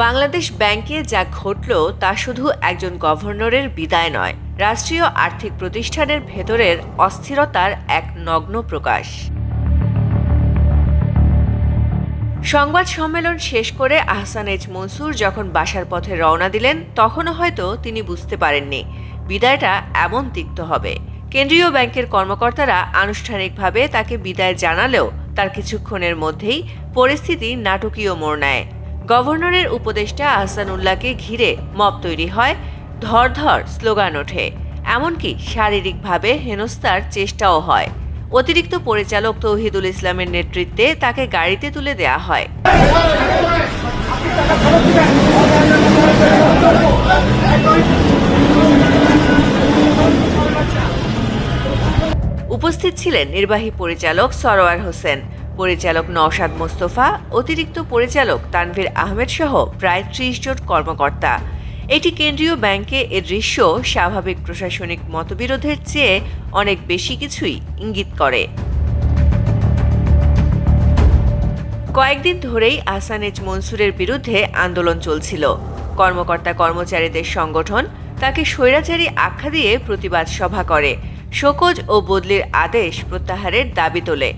বাংলাদেশ ব্যাংকে যা ঘটল তা শুধু একজন গভর্নরের বিদায় নয়, রাষ্ট্রীয় আর্থিক প্রতিষ্ঠানের ভেতরের অস্থিরতার এক নগ্ন প্রকাশ। সংবাদ সম্মেলন শেষ করে আহসান এইচ মনসুর যখন বাসার পথে রওনা দিলেন, তখনও হয়তো তিনি বুঝতে পারেননি বিদায়টা এমন তিক্ত হবে। কেন্দ্রীয় ব্যাংকের কর্মকর্তারা আনুষ্ঠানিকভাবে তাকে বিদায় জানালেও তার কিছুক্ষণের মধ্যেই পরিস্থিতি নাটকীয় মোড় নেয়। গভর্নরের উপদেষ্টা আহসানুল্লাহকে ঘিরে মব তৈরি হয়, ধর ধর স্লোগান ওঠে, এমনকি শারীরিকভাবে হেনস্থার চেষ্টাও হয়। অতিরিক্ত পরিচালক তৌহিদুল ইসলামের নেতৃত্বে তাকে গাড়িতে তুলে দেয়া হয়। উপস্থিত ছিলেন নির্বাহী পরিচালক সরোয়ার হোসেন, পরিচালক নওশাদ মোস্তফা, অতিরিক্ত পরিচালক তানভীর আহমেদ সহ প্রায় ৩০ জন কর্মকর্তা। এটি কেন্দ্রীয় ব্যাংকে এ দৃশ্য স্বাভাবিক প্রশাসনিক মতবিরোধের চেয়ে অনেক বেশি কিছুই ইঙ্গিত করে। কয়েকদিন ধরেই আহসান এইচ মনসুরের বিরুদ্ধে আন্দোলন চলছিল। কর্মকর্তা কর্মচারীদের সংগঠন তাকে স্বৈরাচারী আখ্যা দিয়ে প্রতিবাদ সভা করে, শোকজ ও বদলির আদেশ প্রত্যাহারের দাবি তোলে,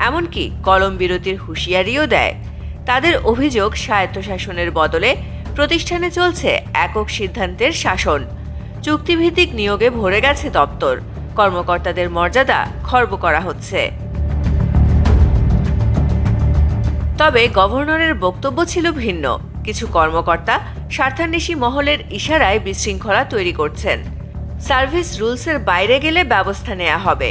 এমনকি কলম বিরতির হুঁশিয়ারিও দেয়। তাদের অভিযোগ, স্বায়ত্তশাসনের বদলে প্রতিষ্ঠানে চলছে একক সিদ্ধান্তের শাসন। চুক্তিভিত্তিক নিয়োগে ভরে গেছে দপ্তর, কর্মকর্তাদের মর্যাদা খর্ব করা হচ্ছে। তবে গভর্নরের বক্তব্য ছিল ভিন্ন। কিছু কর্মকর্তা স্বার্থান্বেষী মহলের ইশারায় বিশৃঙ্খলা তৈরি করছেন। সার্ভিস রুলসের বাইরে গেলে ব্যবস্থা নেওয়া হবে।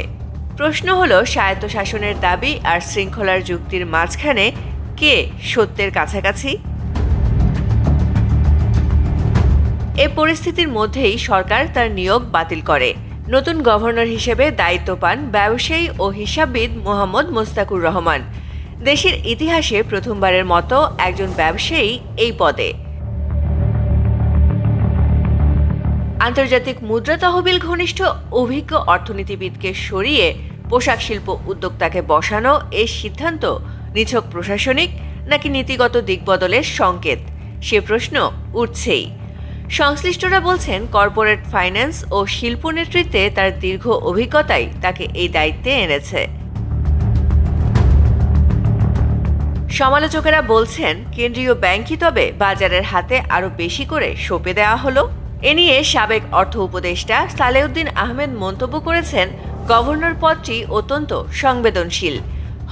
প্রশ্ন হলো, স্বায়ত্তশাসনের দাবি আর শৃঙ্খলার যুক্তির মাঝখানে কে সত্যের কাছাকাছি? এ পরিস্থিতির মধ্যেই সরকার তার নিয়োগ বাতিল করে। নতুন গভর্নর হিসেবে দায়িত্ব পান ব্যবসায়ী ও হিসাববিদ মোহাম্মদ মোস্তাকুর রহমান। দেশের ইতিহাসে প্রথমবারের মতো একজন ব্যবসায়ী এই পদে। আন্তর্জাতিক মুদ্রা তহবিল ঘনিষ্ঠ অভিজ্ঞ অর্থনীতিবিদকে সরিয়ে পোশাক শিল্প উদ্যোক্তাকে বসানো এই সিদ্ধান্ত নিছক প্রশাসনিক নাকি নীতিগত দিকবদলের সংকেত, সে প্রশ্ন উঠছেই। সংশ্লিষ্টরা বলছেন, কর্পোরেট ফাইন্যান্স ও শিল্প নেতৃত্বে তার দীর্ঘ অভিজ্ঞতাই তাকে এই দায়িত্বে এনেছে। সমালোচকেরা বলছেন, কেন্দ্রীয় ব্যাংকই তবে বাজারের হাতে আরও বেশি করে সঁপে দেওয়া হলো। এ নিয়ে সাবেক অর্থ উপদেষ্টা সালেউদ্দিন আহমেদ মন্তব্য করেছেন, গভর্নর পদটি অত্যন্ত সংবেদনশীল।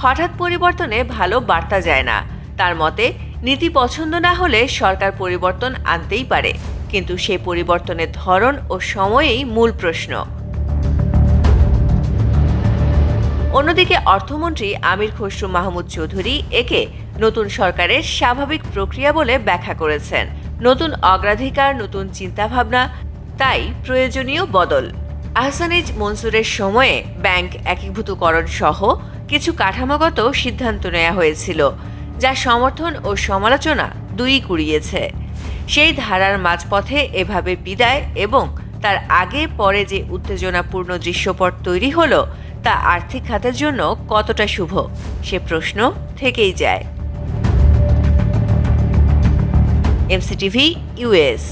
হঠাৎ পরিবর্তনে ভালো বার্তা যায় না। তার মতে, নীতি পছন্দ না হলে সরকার পরিবর্তন আনতেই পারে, কিন্তু সে পরিবর্তনের ধরন ও সময়েই মূল প্রশ্ন। অন্যদিকে অর্থমন্ত্রী আমির খসরু মাহমুদ চৌধুরী একে নতুন সরকারের স্বাভাবিক প্রক্রিয়া বলে ব্যাখ্যা করেছেন। নতুন অগ্রাধিকার, নতুন চিন্তাভাবনা, তাই প্রয়োজনীয় বদল। আহসান এইচ মনসুরের সময়ে ব্যাংক একীভূতকরণ সহ কিছু কাঠামোগত সিদ্ধান্ত নেওয়া হয়েছিল, যা সমর্থন ও সমালোচনা দুই কুড়িয়েছে। সেই ধারার মাঝপথে এভাবে বিদায় এবং তার আগে পরে যে উত্তেজনাপূর্ণ দৃশ্যপট তৈরি হলো, তা আর্থিক খাতের জন্য কতটা শুভ, সে প্রশ্ন থেকেই যায়। MCTV, US.